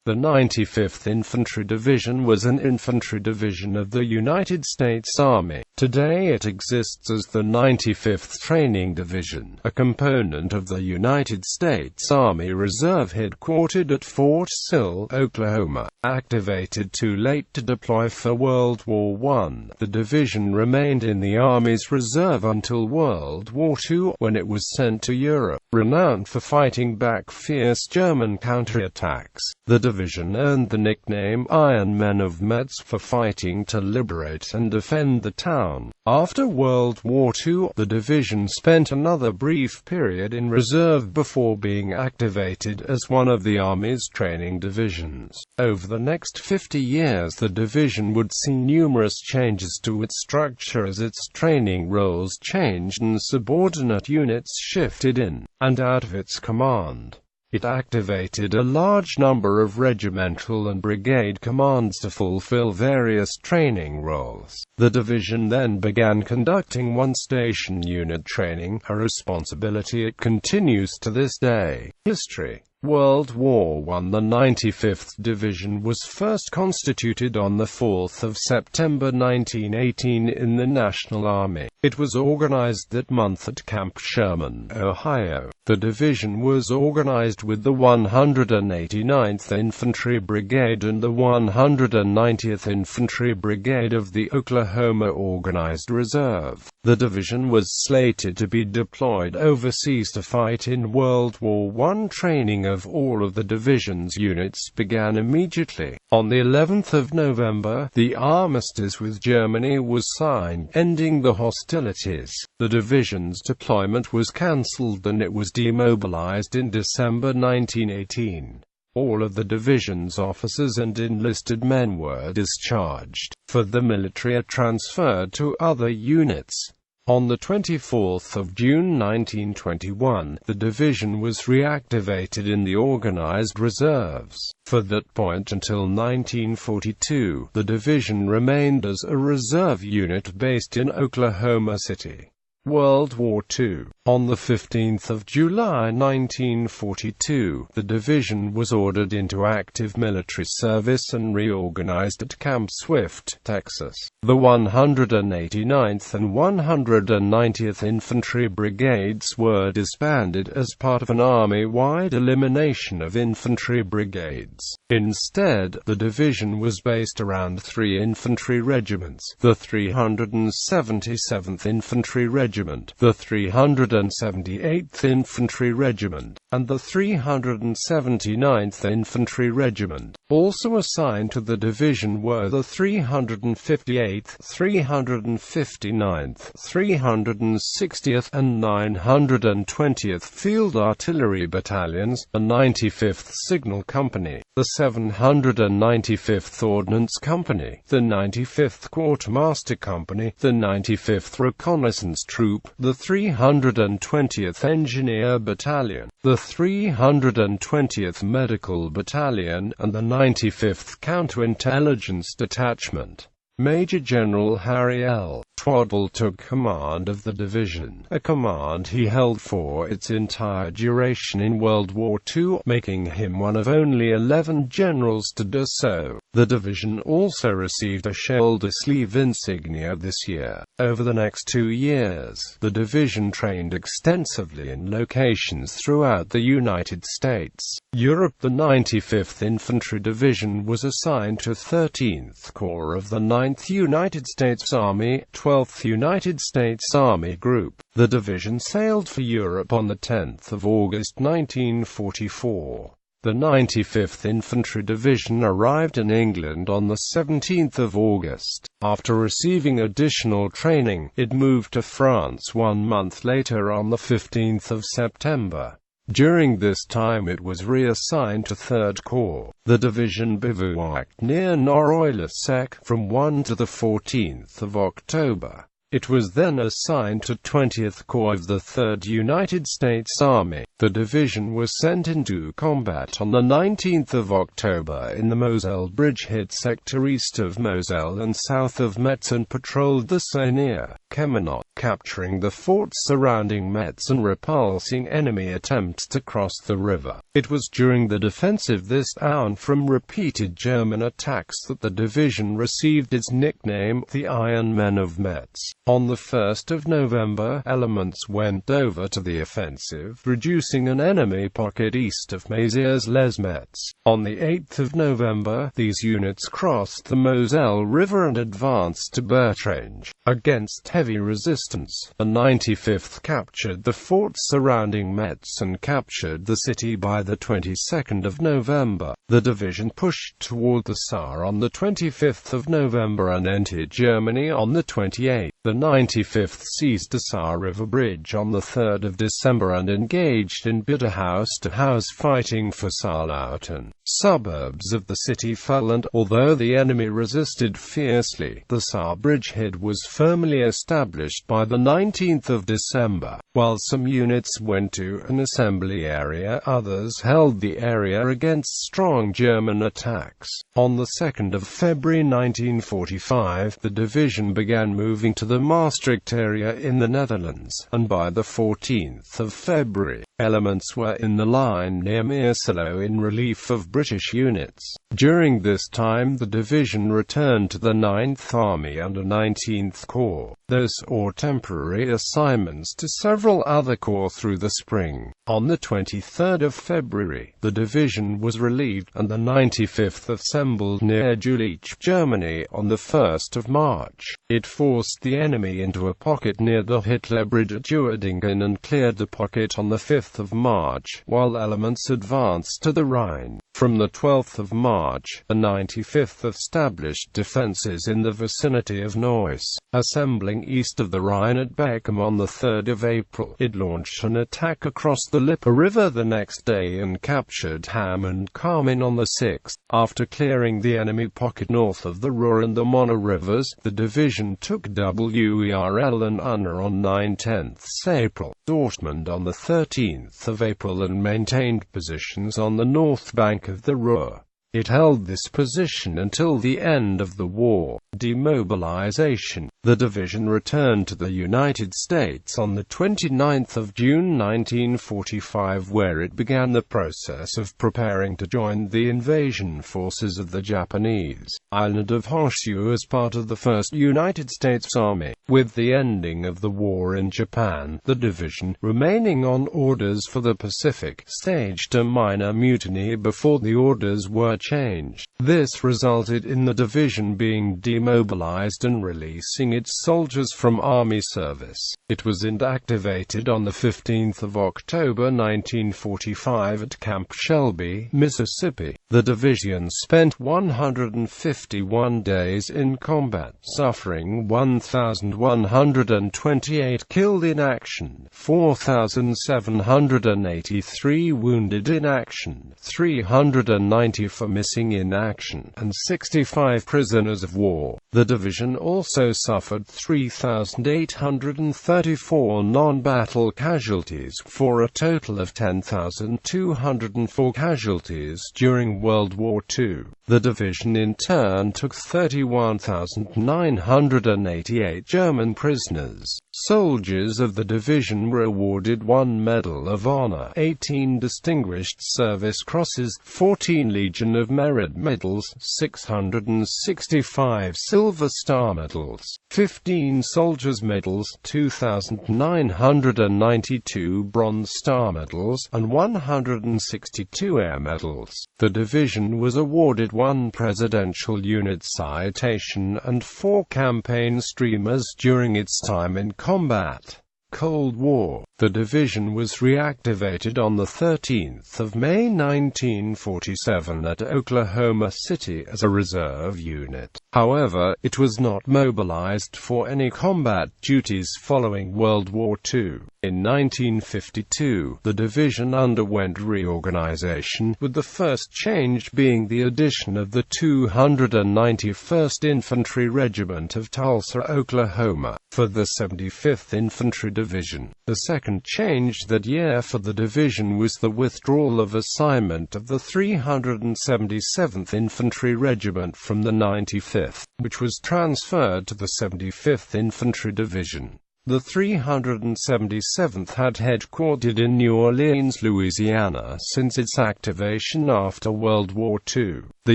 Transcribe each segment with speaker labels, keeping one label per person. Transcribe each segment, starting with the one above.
Speaker 1: The 95th Infantry Division was an infantry division of the United States Army. Today it exists as the 95th Training Division, a component of the United States Army Reserve headquartered at Fort Sill, Oklahoma. Activated too late to deploy for World War I, the division remained in the Army's reserve until World War II, when it was sent to Europe, renowned for fighting back fierce German counterattacks. The division earned the nickname Iron Men of Metz for fighting to liberate and defend the town. After World War II, the division spent another brief period in reserve before being activated as one of the Army's training divisions. Over the next 50 years, the division would see numerous changes to its structure as its training roles changed and subordinate units shifted in and out of its command. It activated a large number of regimental and brigade commands to fulfill various training roles. The division then began conducting one-station unit training, a responsibility it continues to this day. History. World War I. The 95th Division was first constituted on the 4th of September 1918 in the National Army. It was organized that month at Camp Sherman, Ohio. The division was organized with the 189th Infantry Brigade and the 190th Infantry Brigade of the Oklahoma Organized Reserve. The division was slated to be deployed overseas to fight in World War I. Training of all of the division's units began immediately. On the 11th of November, the armistice with Germany was signed, ending the hostilities. The division's deployment was cancelled and it was demobilized in December 1918. All of the division's officers and enlisted men were discharged. For the military are transferred to other units. On the 24th of June 1921, the division was reactivated in the organized reserves. For that point until 1942, the division remained as a reserve unit based in Oklahoma City. World War II. On the 15th of July 1942, the division was ordered into active military service and reorganized at Camp Swift, Texas. The 189th and 190th Infantry Brigades were disbanded as part of an Army-wide elimination of infantry brigades. Instead, the division was based around three infantry regiments: the 377th Infantry Regiment, the 378th Infantry Regiment, and the 379th Infantry Regiment. Also assigned to the division were the 358th, 359th, 360th, and 920th Field Artillery Battalions, the 95th Signal Company, the 795th Ordnance Company, the 95th Quartermaster Company, the 95th Reconnaissance Troop, the 320th Engineer Battalion, the 320th Medical Battalion, and the 95th Counterintelligence Detachment. Major General Harry L. Twaddle took command of the division, a command he held for its entire duration in World War II, making him one of only 11 generals to do so. The division also received a shoulder sleeve insignia this year. Over the next 2 years, the division trained extensively in locations throughout the United States. Europe. The 95th Infantry Division was assigned to 13th Corps of the 9th United States Army, 12th United States Army Group. The division sailed for Europe on the 10th of August 1944. The 95th Infantry Division arrived in England on the 17th of August. After receiving additional training, it moved to France 1 month later on the 15th of September. During this time it was reassigned to 3rd Corps. The division bivouacked near Noir-le-Sec from 1 to the 14th of October. It was then assigned to 20th Corps of the 3rd United States Army. The division was sent into combat on the 19th of October in the Moselle bridgehead sector east of Moselle and south of Metz and patrolled the Seine near Cheminot, capturing the forts surrounding Metz and repulsing enemy attempts to cross the river. It was during the defense of this town from repeated German attacks that the division received its nickname, the Iron Men of Metz. On the 1st of November, elements went over to the offensive, reducing an enemy pocket east of Mézières-les-Metz. On the 8th of November, these units crossed the Moselle River and advanced to Bertrange. Against heavy resistance, the 95th captured the forts surrounding Metz and captured the city by the 22nd of November. The division pushed toward the Saar on the 25th of November and entered Germany on the 28th. The 95th seized the Saar River Bridge on the 3rd of December and engaged in bitter house-to-house fighting for Saarlauten. Suburbs of the city fell and, although the enemy resisted fiercely, the Saar bridgehead was firmly established by the 19th of December. While some units went to an assembly area, others held the area against strong German attacks. On the 2nd of February 1945, the division began moving to the Maastricht area in the Netherlands, and by the 14th of February, elements were in the line near Meerselo in relief of British units. During this time the division returned to the 9th Army under 19th Corps. Those or temporary assignments to several other corps through the spring. On the 23rd of February, the division was relieved, and the 95th assembled near Jülich, Germany, on the 1st of March. It forced the enemy into a pocket near the Hitler Bridge at Uerdingen and cleared the pocket on the 5th of March, while elements advanced to the Rhine. From the 12th of March, the 95th established defenses in the vicinity of Neuss. Assembling east of the Rhine at Beckum on the 3rd of April, it launched an attack across the Lippe River the next day and captured Ham and Carmin on the 6th. After clearing the enemy pocket north of the Ruhr and the Mona rivers, the division took Werl and Unna on 9/10 April, Dortmund on the 13th of April and maintained positions on the north bank of the Ruhr. It held this position until the end of the war. Demobilization. The division returned to the United States on the 29th of June 1945, where it began the process of preparing to join the invasion forces of the Japanese island of Honshu as part of the 1st United States Army. With the ending of the war in Japan, the division, remaining on orders for the Pacific, staged a minor mutiny before the orders were changed. This resulted in the division being demobilized and releasing its soldiers from Army service. It was inactivated on the 15th of October 1945 at Camp Shelby, Mississippi. The division spent 151 days in combat, suffering 1,128 killed in action, 4,783 wounded in action, 394 missing in action, and 65 prisoners of war. The division also suffered 3,834 non-battle casualties, for a total of 10,204 casualties during World War II. The division in turn took 31,988 German prisoners. Soldiers of the division were awarded 1 Medal of Honor, 18 Distinguished Service Crosses, 14 Legion of Merit medals, 665 Silver Star medals, 15 Soldiers medals, 2,992 Bronze Star medals, and 162 Air medals. The division was awarded 1 Presidential Unit Citation and 4 Campaign Streamers during its time in combat. Cold War. The division was reactivated on 13 May 1947 at Oklahoma City as a reserve unit. However, it was not mobilized for any combat duties following World War II. In 1952, the division underwent reorganization, with the first change being the addition of the 291st Infantry Regiment of Tulsa, Oklahoma, for the 75th Infantry Division. The second change that year for the division was the withdrawal of assignment of the 377th Infantry Regiment from the 95th, which was transferred to the 75th Infantry Division. The 377th had headquartered in New Orleans, Louisiana since its activation after World War II. The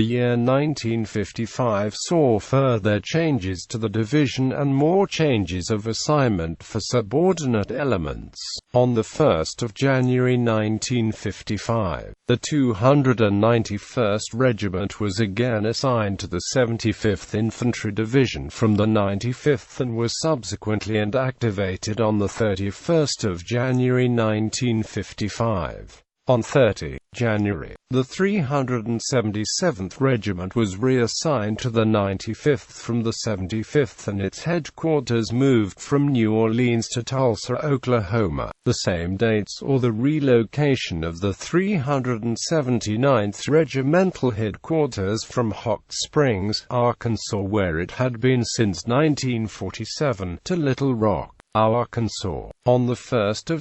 Speaker 1: year 1955 saw further changes to the division and more changes of assignment for subordinate elements. On 1 January 1955, the 291st Regiment was again assigned to the 75th Infantry Division from the 95th and was subsequently activated on 31 January 1955. On 30 January, the 377th Regiment was reassigned to the 95th from the 75th and its headquarters moved from New Orleans to Tulsa, Oklahoma. The same date saw the relocation of the 379th Regimental headquarters from Hot Springs, Arkansas, where it had been since 1947, to Little Rock, Arkansas. On 1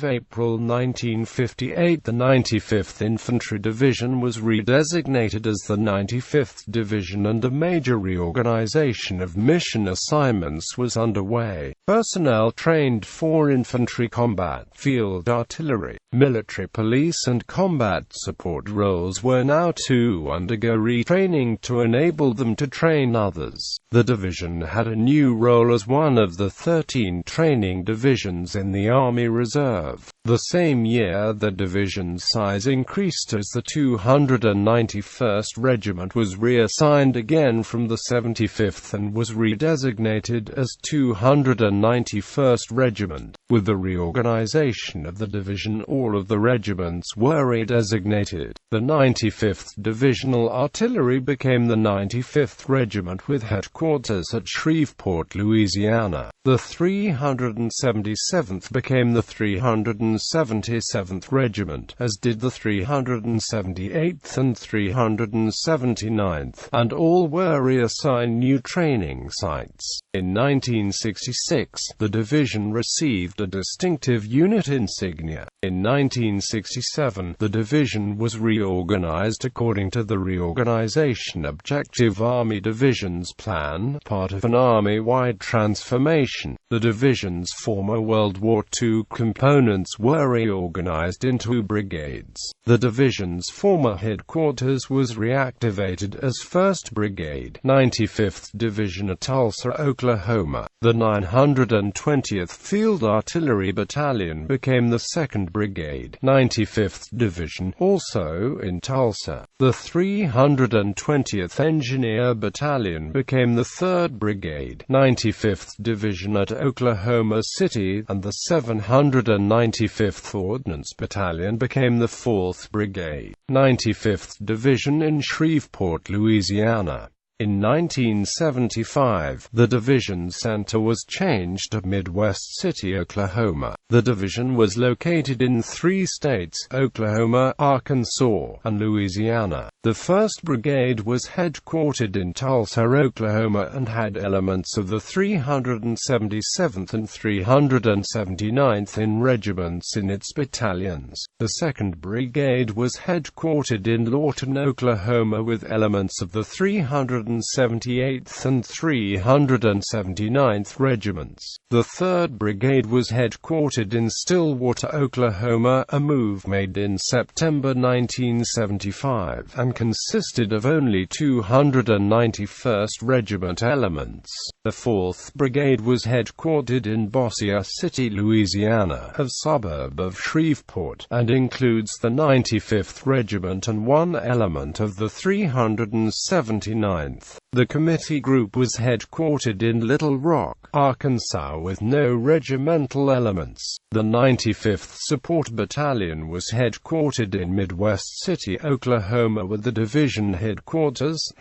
Speaker 1: April 1958, the 95th Infantry Division was redesignated as the 95th Division and a major reorganization of mission assignments was underway. Personnel trained for infantry combat, field artillery, military police and combat support roles were now to undergo retraining to enable them to train others. The division had a new role as one of the 13 training divisions in the Army Reserve. The same year, the division's size increased as the 291st Regiment was reassigned again from the 75th and was redesignated as 291st Regiment. With the reorganization of the division, all of the regiments were redesignated. The 95th Divisional Artillery became the 95th Regiment with headquarters at Shreveport, Louisiana. The 377th became the 377th Regiment, as did the 378th and 379th, and all were reassigned new training sites. In 1966, the division received a distinctive unit insignia. In 1967, the division was reorganized according to the Reorganization Objective Army Divisions Plan, part of an Army-wide transformation. The division's former World War II components were reorganized into brigades. The division's former headquarters was reactivated as 1st Brigade, 95th Division at Tulsa, Oklahoma. The 920th Field Artillery Battalion became the 2nd Brigade, 95th Division, also in Tulsa. The 320th Engineer Battalion became the 3rd Brigade, 95th Division at Oklahoma City, and the 795th Ordnance Battalion became the 4th Brigade, 95th Division in Shreveport, Louisiana. In 1975, the division center was changed to Midwest City, Oklahoma. The division was located in 3 states, Oklahoma, Arkansas, and Louisiana. The 1st Brigade was headquartered in Tulsa, Oklahoma, and had elements of the 377th and 379th in regiments in its battalions. The 2nd Brigade was headquartered in Lawton, Oklahoma, with elements of the 378th and 379th regiments. The 3rd Brigade was headquartered in Stillwater, Oklahoma, a move made in September 1975, and and consisted of only 291st Regiment elements. The 4th Brigade was headquartered in Bossier City, Louisiana, a suburb of Shreveport, and includes the 95th Regiment and one element of the 379th. The committee group was headquartered in Little Rock, Arkansas, with no regimental elements. The 95th Support Battalion was headquartered in Midwest City, Oklahoma, with the division headquarters,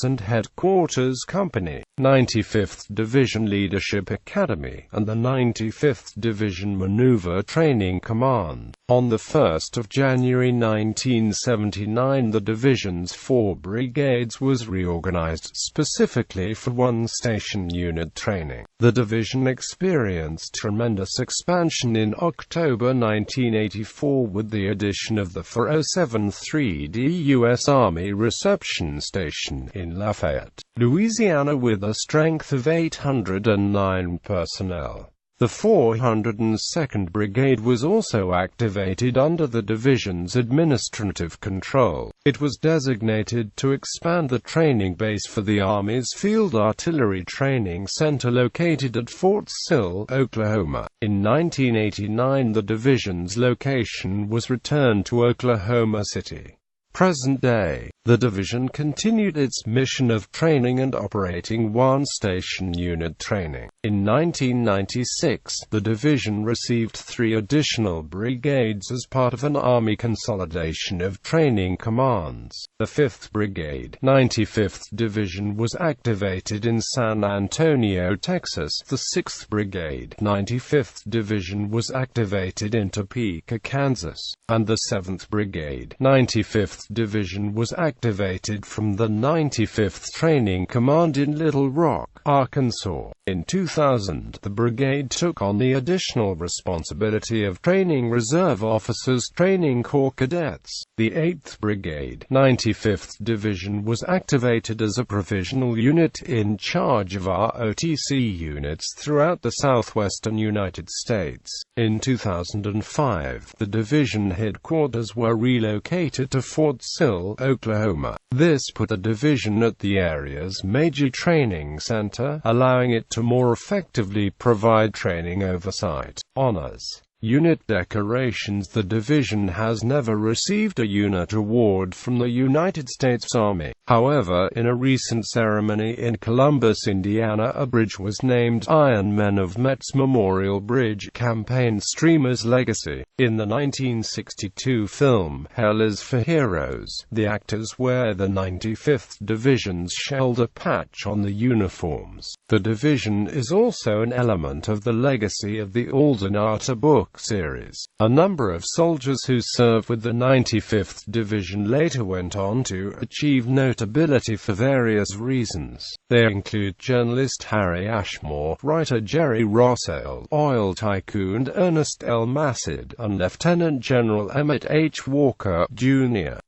Speaker 1: and headquarters company, 95th Division Leadership Academy, and the 95th Division Maneuver Training Command. On the 1st of January 1979, the division's 4 brigades was reorganized specifically for one-station unit training. The division experienced tremendous expansion in October 1984 with the addition of the 4073d U.S. Army Reception Station in Lafayette, Louisiana, with a strength of 809 personnel. The 402nd Brigade was also activated under the division's administrative control. It was designated to expand the training base for the Army's Field Artillery Training Center located at Fort Sill, Oklahoma. In 1989, the division's location was returned to Oklahoma City. Present day, the division continued its mission of training and operating one-station unit training. In 1996, the division received 3 additional brigades as part of an Army consolidation of training commands. The 5th Brigade, 95th Division, was activated in San Antonio, Texas. The 6th Brigade, 95th Division, was activated in Topeka, Kansas, and the 7th Brigade, 95th Division, was activated from the 95th Training Command in Little Rock, Arkansas. In 2000, the brigade took on the additional responsibility of training reserve officers, training corps cadets. The 8th Brigade, 95th Division, was activated as a provisional unit in charge of ROTC units throughout the southwestern United States. In 2005, the division headquarters were relocated to Fort Sill, Oklahoma. This put the division at the area's major training center, allowing it to more effectively provide training oversight. Honors. Unit decorations. The division has never received a unit award from the United States Army. However, in a recent ceremony in Columbus, Indiana, a bridge was named Iron Men of Metz Memorial Bridge Campaign Streamer's Legacy. In the 1962 film, Hell is for Heroes, the actors wear the 95th Division's shoulder patch on the uniforms. The division is also an element of the legacy of the Alden Arta book series. A number of soldiers who served with the 95th Division later went on to achieve notability for various reasons. They include journalist Harry Ashmore, writer Jerry Rossell, oil tycoon Ernest L. Massid, and Lieutenant General Emmett H. Walker, Jr.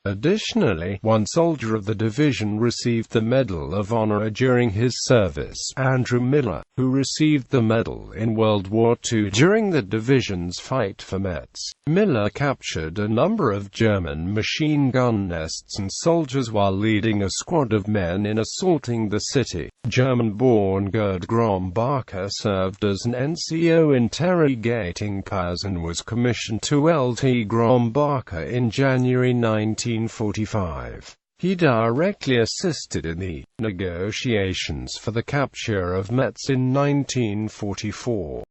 Speaker 1: Additionally, one soldier of the division received the Medal of Honor during his service, Andrew Miller, who received the medal in World War II during the division's fight for Metz. Miller captured a number of German machine gun nests and soldiers while leading a squad of men in assaulting the city. German-born Gerd Grombacher served as an NCO interrogating PAS and was commissioned to LT Grombacher in January 1945. He directly assisted in the negotiations for the capture of Metz in 1944.